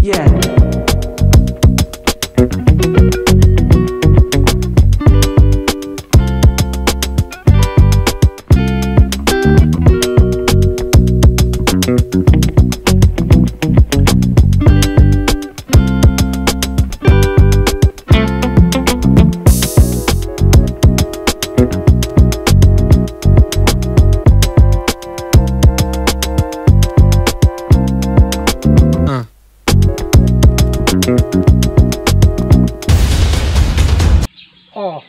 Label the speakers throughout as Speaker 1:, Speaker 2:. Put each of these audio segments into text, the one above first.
Speaker 1: Yeah.
Speaker 2: Oh,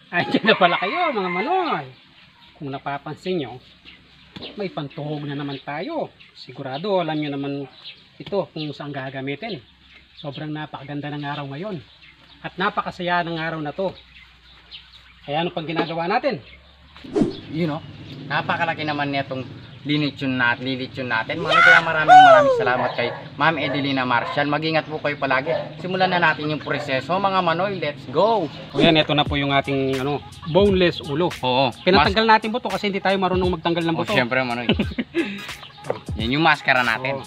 Speaker 2: andyan na pala kayo mga manoy. Kung napapansin nyo, may pantuhog na naman tayo. Sigurado alam nyo naman ito kung saan gagamitin. Sobrang napakaganda ng araw ngayon. At napakasaya ng araw na to. Kaya ano pang ginagawa natin?
Speaker 3: You know, napakalaki naman nitong lilitsyon natin. Kaya maraming salamat kay Ma'am Edelina Marcial. Mag-ingat po kayo palagi. Simulan na natin yung proseso mga manoy. Let's go!
Speaker 2: O yan, ito na po yung ating boneless ulo.
Speaker 3: Oo.
Speaker 2: Pinatanggal natin buto kasi hindi tayo marunong magtanggal ng buto.
Speaker 3: Siyempre manoy. Yan yung maskara natin.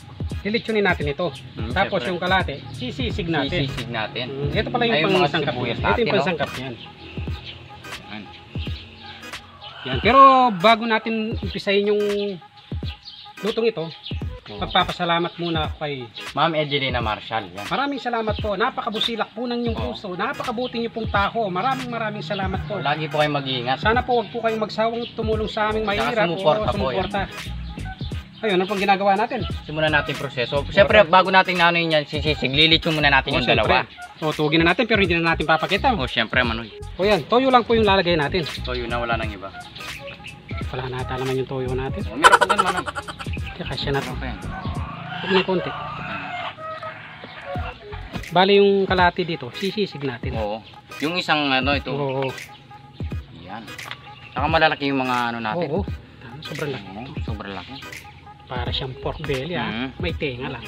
Speaker 2: Lilitsunin natin ito. Tapos
Speaker 3: syempre.
Speaker 2: yung kalate, sisisig natin.
Speaker 3: Sisig natin.
Speaker 2: Ito pala yung pangsangkap niyan. Ito yung pangsangkap niyan. Yan. Pero bago natin umpisahin yung lutong ito, magpapasalamat muna kay
Speaker 3: Ma'am Edelina Marcial. Yan.
Speaker 2: Maraming salamat po. Napakabusilak po ng inyong puso. Napakabuti niyo pong tao. Maraming salamat po.
Speaker 3: Lagi po kayong mag-iingat.
Speaker 2: Sana po huwag po kayong magsawang tumulong sa aming mahirap.
Speaker 3: Sumuporta.
Speaker 2: Ayun, ano pong ginagawa natin?
Speaker 3: Simulan natin proseso. Siyempre, bago natin ano yun yan, sisig, lilitsyon muna natin yung dalawa.
Speaker 2: So, tugin na natin pero hindi na natin papakita.
Speaker 3: Siyempre, manoy.
Speaker 2: O yan, toyo lang po yung lalagay natin.
Speaker 3: Toyo na, wala nang iba.
Speaker 2: Wala na ata naman yung toyo natin.
Speaker 3: Meron pa din, manoy.
Speaker 2: Kasya na to.
Speaker 3: Okay.
Speaker 2: Huwag na konti. Bali yung kalati dito, sisisig natin.
Speaker 3: Oo. Yung isang ano ito.
Speaker 2: Oo.
Speaker 3: Yan. Saka malalaki yung mga ano natin.
Speaker 2: Oo. Sobrang laki.
Speaker 3: Oo, sobrang laki.
Speaker 2: Para siyang pork belly May tenga lang.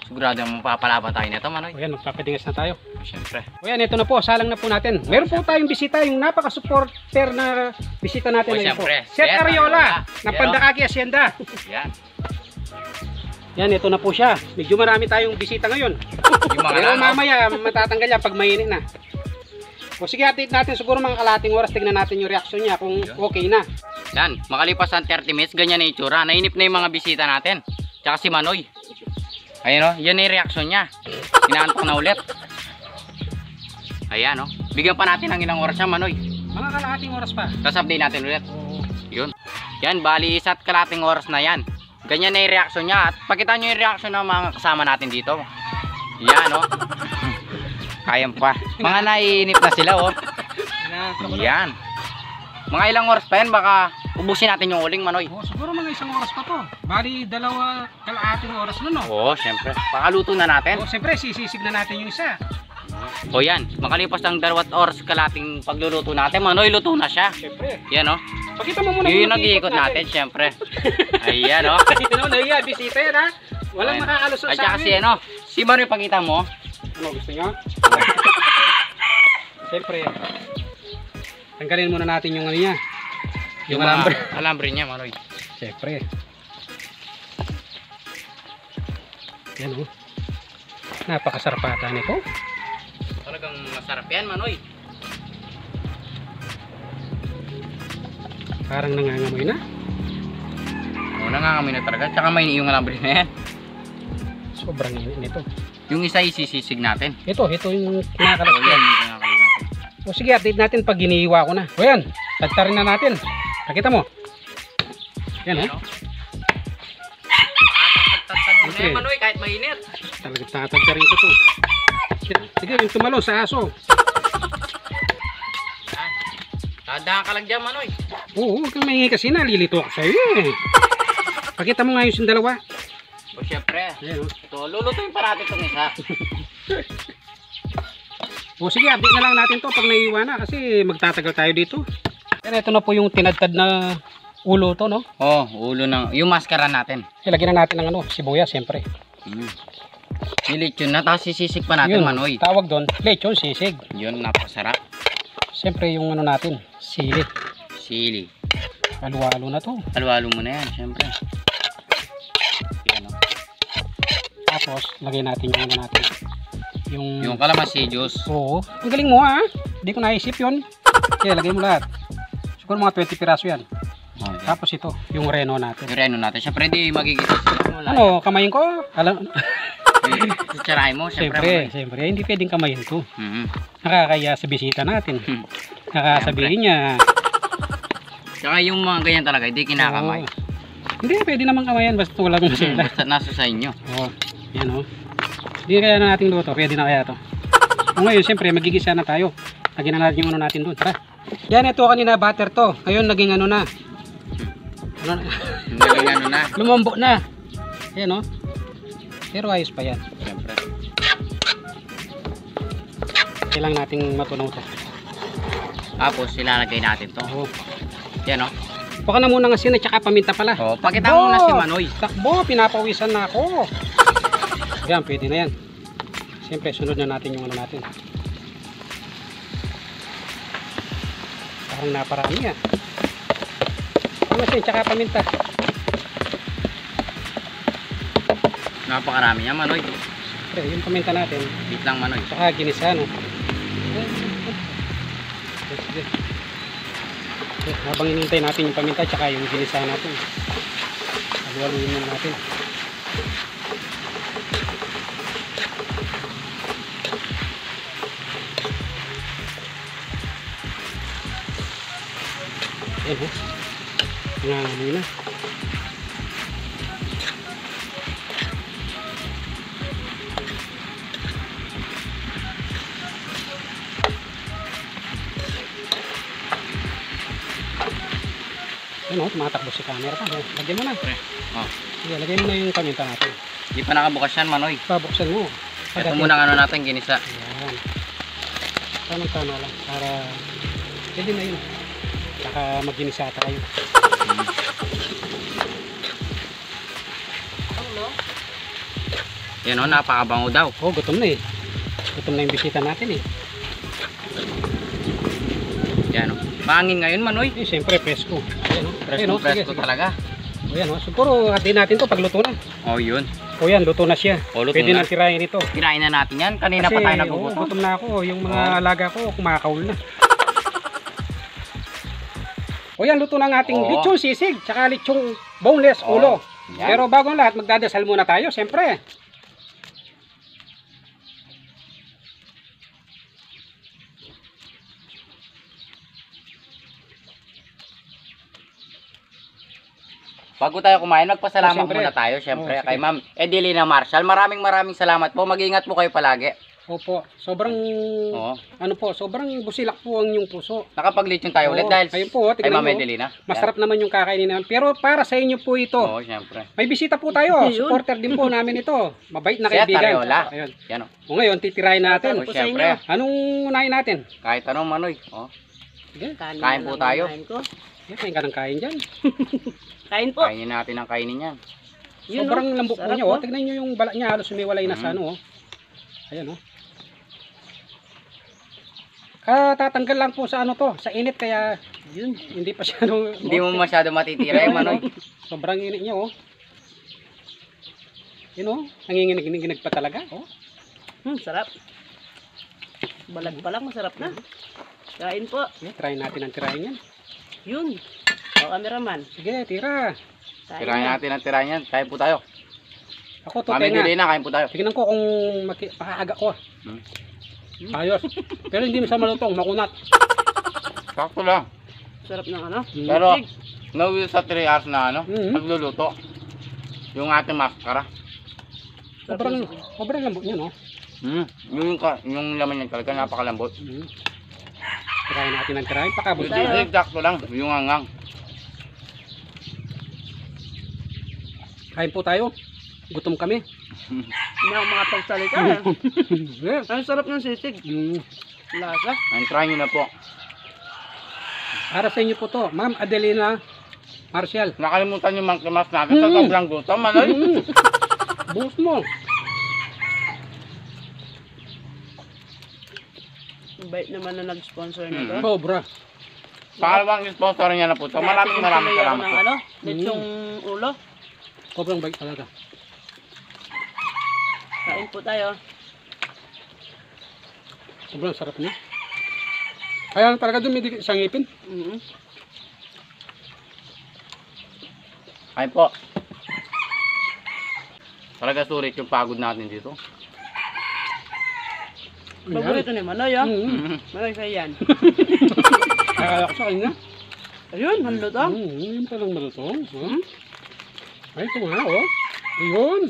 Speaker 3: Sigurado mapapalaban tayo nito, manoy.
Speaker 2: O yan, magpapadingas na tayo.
Speaker 3: Siyempre.
Speaker 2: O yan, ito na po, salang na po natin. Meron po tayong bisita, yung napaka-supporter na bisita natin ngayon po.
Speaker 3: Siyempre.
Speaker 2: Seth Ariola, ng Pandakaki Hacienda.
Speaker 3: Yan.
Speaker 2: Yan, ito na po siya. Medyo marami tayong bisita ngayon. Pero mamaya, matatanggal yan pag mainit na. O sige, update natin siguro mga kalating oras. Tignan natin yung reaksyon niya kung okay na.
Speaker 3: Yan, makalipas ang 30 minutes, ganyan na itsura. Nainip na yung mga bisita natin. Tsaka si Manoy. Ayan o, yan na yung reaksyon niya. Inaantok na ulit. Ayan o. Bigyan pa natin ng ilang oras siya, Manoy.
Speaker 2: Mga kalating oras pa.
Speaker 3: Tapos update natin ulit. Yun. Yan, bali isa't kalating oras na yan. Ganyan na yung reaksyon niya. At pakita nyo yung reaksyon ng mga kasama natin dito. Yan o. Kayang pa. Mga naiinip na sila oh. Yan. Mga ilang oras pa yan, baka ubusin natin yung uling, Manoy.
Speaker 2: Siguro mga isang oras pa to. Bali, dalawa kalating oras nun
Speaker 3: Oo, syempre. Pakaluto na natin.
Speaker 2: Siyempre, sisisig na natin yung isa.
Speaker 3: O yan, makalipas ng 2 oras kalating pagluluto natin, Manoy, luto na siya.
Speaker 2: Siyempre.
Speaker 3: Yan o.
Speaker 2: Pakita mo muna
Speaker 3: yung nag-iikot natin, syempre. Ayan o.
Speaker 2: Ito na yan, bisita yan ha. Walang makakalusot sa amin.
Speaker 3: Kasi ano, si Manoy, pakita mo.
Speaker 2: Ano gusto nyo? Siyempre, tanggalin muna natin yung ano niya.
Speaker 3: Yung alambre. Alambre niya, Manoy.
Speaker 2: Siyempre. Yan o. Napakasarap ata nito.
Speaker 3: Talagang masarap yan, Manoy.
Speaker 2: Parang nangangamoy na.
Speaker 3: Oo, nangangamoy na talaga. Tsaka may yung alambre na yan.
Speaker 2: Sobrang init nito.
Speaker 3: Yung isa isisisig natin.
Speaker 2: Ito yung kinakalat
Speaker 3: yan. Yung kinakalat natin.
Speaker 2: O sige, update natin pag ginihiwa ko na. O yan, tagtarin na natin. Nakita mo? Yan o.
Speaker 3: Okay. Manoy, kahit mainit.
Speaker 2: Talagang tatagtarin ko to. Sige, yung tumalon sa aso.
Speaker 3: Tadahan ka lang dyan, Manoy.
Speaker 2: Oo, huwag kang mahingi kasi nalilito ako sa'yo eh. Pakita mo nga yung dalawa.
Speaker 3: O syempre.
Speaker 2: Ayan, o.
Speaker 3: Ito, lulutuin pa natin itong isa.
Speaker 2: O sige, update na lang natin to pag naiiwan na kasi magtatagal tayo dito. Pero ito na po yung tinadtad na ulo to, no?
Speaker 3: Ulo ng, yung maskara natin.
Speaker 2: Ilagyan na natin ng sibuyas, siyempre.
Speaker 3: Nilitsyon na, tapos sisisig pa natin,
Speaker 2: Yun,
Speaker 3: Manoy.
Speaker 2: tawag doon, lechon sisig.
Speaker 3: Yun, napasarap.
Speaker 2: Siyempre yung natin, sili.
Speaker 3: Sili.
Speaker 2: Halo-halo na to.
Speaker 3: Halo-halo mo na yan, syempre. Yan, oh.
Speaker 2: Tapos, lagay natin yung ano natin.
Speaker 3: Yung kalamansi juice.
Speaker 2: Oo. Ang galing mo ha. Hindi ko naisip yun. Okay, lagay mo lahat. Siguro mga 20 piraso yan.
Speaker 3: Okay.
Speaker 2: Tapos ito, yung reno natin.
Speaker 3: Yung reno natin. Syempre, di magigit sila.
Speaker 2: Ano, kamayin ko? Alam,
Speaker 3: Tsarahin mo, syempre.
Speaker 2: siyempre, hindi pwedeng kamayin to.
Speaker 3: Mm-hmm.
Speaker 2: Nakakaya sa bisita natin. Nakakasabihin niya.
Speaker 3: Tsaka yung mga ganyan talaga, hindi kinakamay.
Speaker 2: Oo. Hindi, pwede naman kamayan basta wala kong masila.
Speaker 3: Basta nasa sa inyo.
Speaker 2: Oo, yan o. Hindi kaya na nating luto, pwede na kaya to. O ngayon, siyempre, magigisa na tayo. Lagyan na natin yung ano natin doon, tara. Yan, ito kanina butter to. Ngayon, naging ano na. Ano na?
Speaker 3: Naging ano na.
Speaker 2: Lumambo na. Yan o. Pero ayos pa yan.
Speaker 3: Siyempre.
Speaker 2: Kailangan nating matunaw to.
Speaker 3: Tapos, ilalagay natin to.
Speaker 2: Oo.
Speaker 3: Yan, o.
Speaker 2: Baka na muna ng asin at saka paminta pala.
Speaker 3: Oh, pakita mo na si Manoy.
Speaker 2: Takbo, pinapawisan na ako. Yan, pwede na yan. Siyempre, sunod na natin yung ano natin. Parang naparami ah. Ang asin, tsaka paminta.
Speaker 3: Napakarami niya, Manoy.
Speaker 2: Siyempre, yung paminta natin.
Speaker 3: Bit lang, Manoy.
Speaker 2: Tsaka ginisa, no? Sige. Habang inintay natin yung paminta, tsaka yung ginisa natin. Haluhaluin muna natin. Ayan ho. Nangangamoy na. Ayan ho, tumatakbo si camera pa. Lagyan mo na.
Speaker 3: Oh.
Speaker 2: Sige, lagyan mo na yung paminta natin.
Speaker 3: Di pa nakabukas yan, Manoy.
Speaker 2: Babuksan mo.
Speaker 3: Ito muna ano natin, ginisa.
Speaker 2: Ayan. Tamang-tama lang. Para pwede na yun. Saka mag-ginisa tayo.
Speaker 3: Yan o, napakabango daw.
Speaker 2: Oh, gutom na eh. Gutom na yung bisita natin eh.
Speaker 3: Yan o. Mahangin ngayon, Manoy.
Speaker 2: Eh, siyempre, presko. Ayan o. Ayan o, sige,
Speaker 3: Presko
Speaker 2: sige.
Speaker 3: talaga.
Speaker 2: O yan o. Siguro, hatiin natin to pag luto na.
Speaker 3: Oh, yun.
Speaker 2: O yan, luto na siya.
Speaker 3: O, luto
Speaker 2: Pwede
Speaker 3: na.
Speaker 2: na tirahin ito.
Speaker 3: Kirain na natin yan. Kanina pa tayo nagugutom.
Speaker 2: gutom na ako. Yung mga alaga ko, kumakaul na. O yan, luto na ng ating
Speaker 3: Oo.
Speaker 2: lechong sisig. Tsaka lechong boneless
Speaker 3: Oo.
Speaker 2: ulo.
Speaker 3: Yan.
Speaker 2: Pero bago ang lahat, magdadasal muna tayo, siyempre.
Speaker 3: Bago tayo kumain, magpasalamat
Speaker 2: Siyempre.
Speaker 3: muna tayo. Siyempre,
Speaker 2: Oo, sige.
Speaker 3: kay Ma'am Edelina Marshall. Maraming salamat po. Mag-ingat po kayo palagi.
Speaker 2: Opo, sobrang
Speaker 3: Oo.
Speaker 2: ano po, sobrang busilak po ang inyong puso.
Speaker 3: Nakapag-lechon tayo ulit
Speaker 2: Oo,
Speaker 3: dahil
Speaker 2: ayun po,
Speaker 3: kay
Speaker 2: tignan
Speaker 3: Ma'am
Speaker 2: mo.
Speaker 3: Edelina.
Speaker 2: Masarap naman yung kakainin namin. Pero para sa inyo po ito.
Speaker 3: Oo, siyempre.
Speaker 2: May bisita po tayo. Supporter din po namin ito. Mabait na
Speaker 3: Siya,
Speaker 2: kaibigan.
Speaker 3: Tareola.
Speaker 2: Ayun.
Speaker 3: Yan o.
Speaker 2: O ngayon, titirahin natin.
Speaker 3: Oo, siyempre.
Speaker 2: Anong unahin natin?
Speaker 3: Kahit anong, Manoy. Oh.
Speaker 2: Sige,
Speaker 3: Kain po tayo.
Speaker 2: kain ka ng kain dyan.
Speaker 1: Kain po.
Speaker 3: Kainin natin ang kainin yan.
Speaker 1: Yun,
Speaker 2: Sobrang
Speaker 1: oh.
Speaker 2: lambot po
Speaker 1: Sarap,
Speaker 2: niya.
Speaker 1: oh.
Speaker 2: Tignan nyo yung balat niya. Halos sumiwalay na sa ano. Ayan o. Katatanggal lang po sa ano to. Sa init kaya yun. Hindi pa siya
Speaker 3: Hindi mo masyado matitira yung Manoy.
Speaker 2: Sobrang init niya oh. Yun oh. Nanginginig-ginig pa talaga oh.
Speaker 1: Sarap. Balag pa lang, masarap na. Kain po.
Speaker 2: Okay, try natin ang tirahin yan.
Speaker 1: Yun. O, cameraman.
Speaker 2: Sige, tira.
Speaker 1: Kain
Speaker 3: Tirahin
Speaker 1: na.
Speaker 3: natin ang tirahin yan. Kain po tayo.
Speaker 2: Ako to
Speaker 3: Ma'am
Speaker 2: tenga.
Speaker 3: Edelina, kain po tayo.
Speaker 2: Tignan ko kung makaaga ko ah.
Speaker 3: Hmm.
Speaker 2: Ayos. Pero hindi mo sa malutong, makunat.
Speaker 3: Sakto lang.
Speaker 1: Sarap ng ano.
Speaker 3: Pero, no sa 3 hours na ano,
Speaker 2: Mhm.
Speaker 3: magluluto. Yung ating maskara.
Speaker 2: Sobrang lambot niya no.
Speaker 3: Yung laman niya talaga, napakalambot.
Speaker 2: Tirahin natin ang tirahin. Pakabot
Speaker 1: Tayo.
Speaker 2: tayo.
Speaker 3: Sakto lang, yung angang.
Speaker 2: Kain po tayo. Gutom kami.
Speaker 1: Hindi ako makapagsalita.
Speaker 2: Yeah.
Speaker 1: Ang sarap ng sisig. Lasa.
Speaker 3: Ang try nyo na po.
Speaker 2: Para sa inyo po to, Ma'am Adelina Marshall.
Speaker 3: Nakalimutan yung mangkimas natin sa sobrang gutom, Manoy.
Speaker 2: Buhos mo.
Speaker 1: Bait naman na nag-sponsor nito.
Speaker 2: Sobra.
Speaker 3: Pangalawang sponsor niya na po ito. Maraming
Speaker 1: Tuloy ako
Speaker 3: salamat
Speaker 1: ng
Speaker 3: po.
Speaker 1: ano, lechong ulo.
Speaker 2: Sobrang bait talaga.
Speaker 1: Kain po tayo.
Speaker 2: Sobrang sarap niya. Kaya talaga dumidikit sa ngipin.
Speaker 1: Mhm.
Speaker 3: Ayun po. Talaga sulit yung pagod natin dito.
Speaker 1: Paborito ni Manoy, ah. Manoy sa yan.
Speaker 2: Akala ko sa kanya.
Speaker 1: Ayun, manluto.
Speaker 2: Yun palang malutong. Ay, ito nga, oh. Ayun.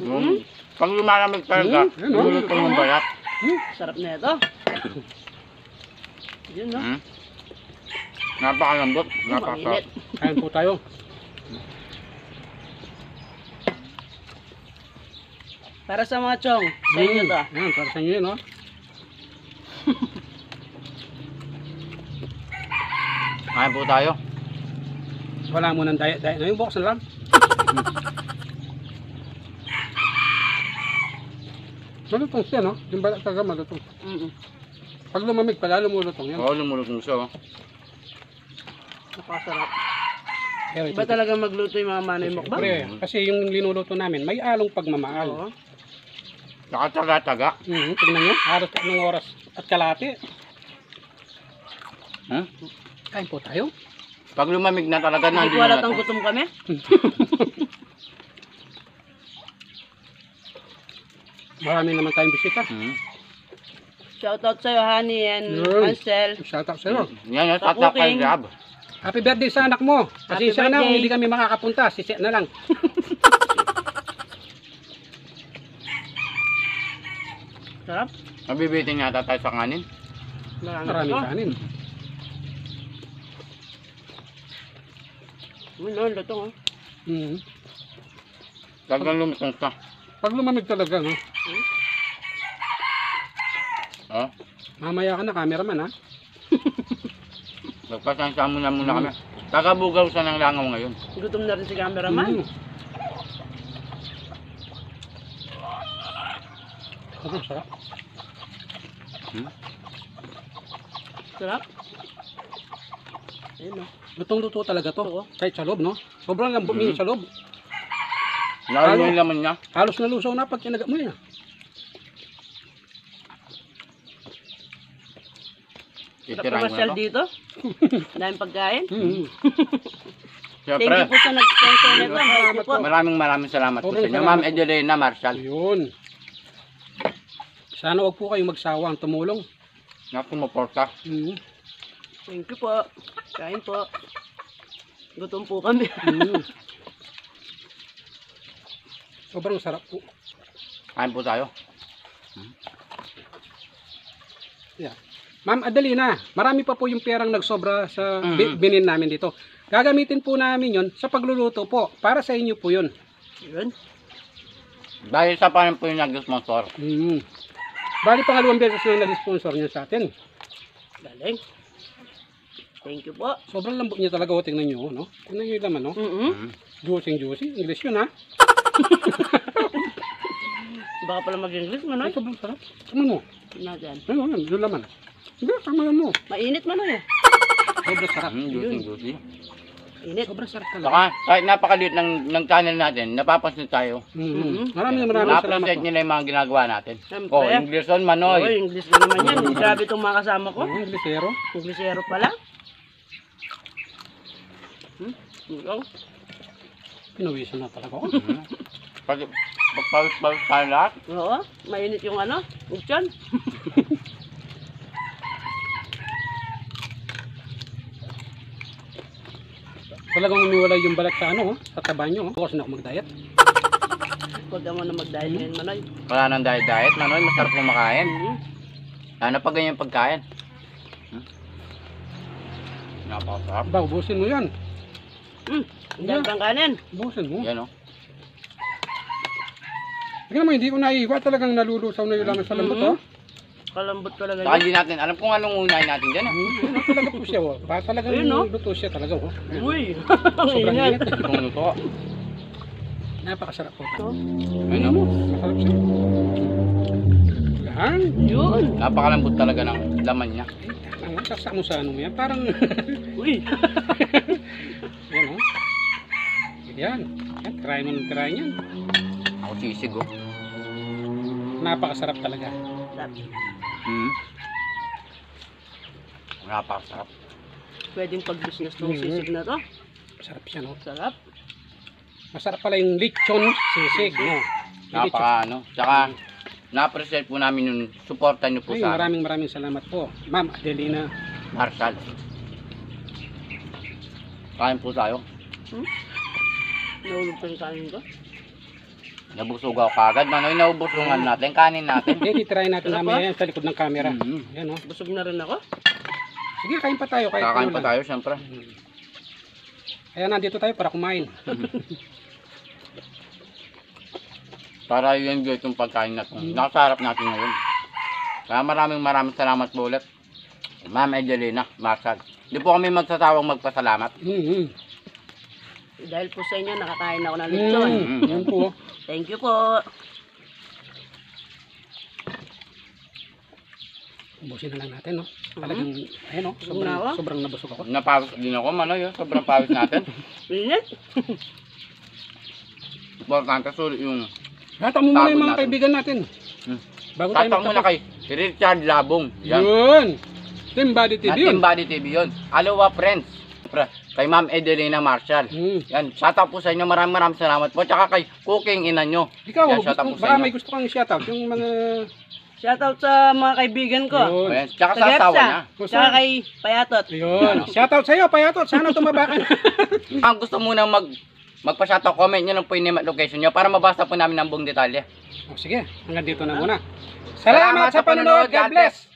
Speaker 3: Pag lumalamig talaga,
Speaker 2: Ayun, oh.
Speaker 3: lulutong yung balat.
Speaker 1: Sarap na ito. Yun, no?
Speaker 3: Napakalambot. Napaka.
Speaker 1: Mainit.
Speaker 2: Kain po tayo.
Speaker 1: Para sa mga chong, sa inyo to.
Speaker 2: Ayan, para sa inyo yun, oh.
Speaker 3: Ayun po tayo.
Speaker 2: Wala mo ng diet. Ngayon, bukas na lang. Malutong siya, no? Yung balat talaga malutong. Pag lumamig pala, lumulutong yan.
Speaker 3: Oo, lumulutong siya. Oh.
Speaker 1: Napakasarap.
Speaker 2: Pero
Speaker 1: Iba talaga magluto yung mga Manoy mukbang?
Speaker 2: Siyempre, kasi yung linuluto namin, may along pagmamahal.
Speaker 1: Oo.
Speaker 3: Nakataga-taga.
Speaker 2: Tignan nyo, halos ng oras at kalahati. Kain po tayo.
Speaker 3: Pag lumamig na talaga,
Speaker 1: Hindi
Speaker 3: nandun
Speaker 1: ko
Speaker 3: na
Speaker 1: halatang
Speaker 3: to.
Speaker 1: gutom kami.
Speaker 2: Marami naman tayong bisita.
Speaker 1: Shoutout sa'yo, Honey and
Speaker 2: Yun.
Speaker 1: Ansel.
Speaker 2: Shout out sa'yo.
Speaker 3: Yan yung tatak kay
Speaker 1: Cooking.
Speaker 3: Gab.
Speaker 2: Happy birthday sa anak mo.
Speaker 1: Happy
Speaker 2: Pasensya na kung
Speaker 1: birthday.
Speaker 2: hindi kami makakapunta. Sisi na lang.
Speaker 1: Sarap.
Speaker 3: Mabibitin yata tayo sa kanin.
Speaker 2: Maraming
Speaker 1: ito.
Speaker 2: kanin.
Speaker 1: Ano, lutong, oh.
Speaker 3: Talagang lumutong siya.
Speaker 2: Pag lumamig talaga, no?
Speaker 3: Oh.
Speaker 2: Mamaya ka na, cameraman, ha?
Speaker 3: Magpasensya muna kami. Kakabugaw siya ng langaw ngayon.
Speaker 1: Gutom na rin si cameraman.
Speaker 2: Sarap.
Speaker 1: Sarap. Ayun, oh.
Speaker 2: Lutong-luto talaga to.
Speaker 1: Oo.
Speaker 2: Kahit sa loob, no? Sobrang lambot niya sa loob.
Speaker 3: Lalo yung laman niya.
Speaker 2: Halos nalusaw na pag kinagat mo yan.
Speaker 1: Sarap
Speaker 3: Titirahin
Speaker 1: pasyal
Speaker 3: mo na to.
Speaker 1: dito. Daming pagkain. Thank
Speaker 3: Siyempre,
Speaker 1: you po sa nag-sponsor nito. Thank you po.
Speaker 3: maraming salamat po sa
Speaker 2: Sobrang
Speaker 3: inyo.
Speaker 2: salamat
Speaker 3: Ma'am
Speaker 2: po.
Speaker 3: Edelina Marshall.
Speaker 2: Yun. Sana wag po kayong magsawang tumulong.
Speaker 3: Na sumuporta.
Speaker 1: Thank you po. Kain po. Gutom po kami.
Speaker 2: Sobrang sarap po.
Speaker 3: Kain po tayo.
Speaker 2: Yeah. Ma'am Adelina, marami pa po yung perang nagsobra sa
Speaker 3: Mhm.
Speaker 2: binin namin dito. Gagamitin po namin yon sa pagluluto po. Para sa inyo po yun.
Speaker 1: Yun.
Speaker 3: Dahil sa paano po yung nag-sponsor.
Speaker 2: Bali pangalawang beses na nag-sponsor niya sa atin.
Speaker 1: Galing. Thank you po.
Speaker 2: Sobrang lambot niya talaga. O, tingnan nyo, no? Tingnan nyo yung laman, no? Juicy. English yun, ha?
Speaker 1: Baka pala mag-English, Manoy.
Speaker 2: Ay, sobrang sarap. Tingnan mo.
Speaker 1: Natin.
Speaker 2: Ayun, yung laman. Hindi, tamahan mo.
Speaker 1: Mainit, Manoy.
Speaker 2: Sobrang sarap.
Speaker 3: Juicy.
Speaker 1: Init.
Speaker 2: Sobrang sarap
Speaker 3: Saka,
Speaker 2: talaga.
Speaker 3: kahit napakaliit ng channel natin, napapansin tayo.
Speaker 2: Maraming salamat
Speaker 3: Na-appreciate
Speaker 2: po.
Speaker 3: nila yung mga ginagawa natin.
Speaker 1: Siyempre.
Speaker 3: Oh, English on Manoy.
Speaker 1: Oh, English na naman yan. Grabe itong mga kasama ko.
Speaker 2: Englishero.
Speaker 1: Englishero pala. Ikaw?
Speaker 2: Pinawisan na talaga ako.
Speaker 3: Pagpawis tayo lahat.
Speaker 1: Oo. Mainit yung ano. Uchon.
Speaker 2: Talagang umiwalay yung balat sa ano, sa taba nyo. Bukas na ako mag-diet.
Speaker 1: Huwag ka muna mag-diet ngayon, Manoy.
Speaker 3: Wala nang diet. Manoy, masarap kumakain. Ano pa ganyan pagkain? Napakasarap.
Speaker 2: Ba, ubusin mo yan.
Speaker 1: Diyan pang kanin.
Speaker 2: Ubusin mo.
Speaker 3: Yan o.
Speaker 2: Tingnan mo, hindi ko naiiwa. Talagang nalulusaw na yung laman sa lambot, oh.
Speaker 1: Kalambot talaga
Speaker 3: Saka
Speaker 1: yun.
Speaker 3: hindi natin, alam kung anong unahin natin dyan.
Speaker 2: Ano talaga po siya, oh. Talagang
Speaker 1: Ayun, no?
Speaker 2: luto siya talaga, oh.
Speaker 1: Uy.
Speaker 2: Sobrang
Speaker 1: Ingat.
Speaker 2: init.
Speaker 3: Kung luto.
Speaker 2: Napakasarap po.
Speaker 3: Ayun o.
Speaker 2: Masarap siya. Yan.
Speaker 1: Yun.
Speaker 3: Napakalambot talaga ng laman niya.
Speaker 2: Ang Yan, saksak mo sa ano mo yan. Parang,
Speaker 1: Uy!
Speaker 2: yan o. Yan. Yan, try mo ng try yan.
Speaker 3: Ako sisig oh.
Speaker 2: Napakasarap talaga.
Speaker 1: Sarap.
Speaker 3: Napakasarap.
Speaker 1: Pwedeng pag-business tong sisig na to.
Speaker 2: Sarap siya, no?
Speaker 1: Sarap.
Speaker 2: Masarap pala yung lechon sisig, no? Yung lechon.
Speaker 3: Ano. Tsaka, na-appreciate po namin yung suporta nyo po
Speaker 2: Ay,
Speaker 3: sa
Speaker 2: maraming salamat po. Ma'am Adelina.
Speaker 3: Marshall. Kain po tayo.
Speaker 1: Naulog pa yung kanin ko.
Speaker 3: Nabusog ako kagad. Manoy, naubusungan natin. Kanin natin.
Speaker 2: Hindi, try natin
Speaker 1: Sarap
Speaker 2: namin yan sa likod ng camera.
Speaker 3: Mhm.
Speaker 2: Yan, no?
Speaker 1: Busog na rin ako.
Speaker 2: Sige, kain pa tayo. Kahit
Speaker 3: Kakain
Speaker 2: ano
Speaker 3: pa
Speaker 2: lang.
Speaker 3: tayo, syempre.
Speaker 2: Kaya nandito tayo para kumain.
Speaker 3: Para i-enjoy itong pagkain na ito. Nakasarap natin ngayon. Kaya maraming salamat po ulit. Ma'am Edelina, Marshall. Hindi po kami magsasawang magpasalamat.
Speaker 1: Dahil po sa inyo, nakakain ako ng lechon.
Speaker 2: Yan po.
Speaker 1: Thank you po.
Speaker 2: Ubusin na lang natin, no? Talagang, ayun, no?
Speaker 1: Busog na ako.
Speaker 2: Sobrang nabusog ako.
Speaker 3: Napawis din ako, Manoy. Sobrang pawis natin.
Speaker 1: Init.
Speaker 3: Importante sulit yung
Speaker 2: Hatang mo muna
Speaker 3: Pagod
Speaker 2: yung mga
Speaker 3: natin.
Speaker 2: kaibigan natin. Bago tayo
Speaker 3: tatang muna kay Richard Labong. Yan.
Speaker 2: Yun! Team Body TV
Speaker 3: Na
Speaker 2: yun.
Speaker 3: Team Body TV yun. Aloha friends. Kay Ma'am Edelina Marshall. Yan. Shoutout po sa inyo. Maraming salamat po. Tsaka kay Cooking Ina nyo.
Speaker 2: Ikaw,
Speaker 3: Yan, shoutout po sa
Speaker 2: baka
Speaker 3: inyo.
Speaker 2: may gusto kang shoutout. Yung mga...
Speaker 1: Shoutout sa mga kaibigan ko.
Speaker 2: Yun.
Speaker 3: Ayan. Tsaka
Speaker 1: Sa
Speaker 3: sa asawa
Speaker 1: Gepsa.
Speaker 3: niya.
Speaker 1: Tsaka kay Payatot.
Speaker 2: Yun. Shoutout sa'yo, Payatot. Sana tumaba ka na.
Speaker 3: Ang gusto muna magpa-shoutout, comment nyo lang po yung name at location nyo para mabasa po namin ang buong detalye.
Speaker 2: O, sige, hanggang dito na muna. Salamat sa panonood. God bless.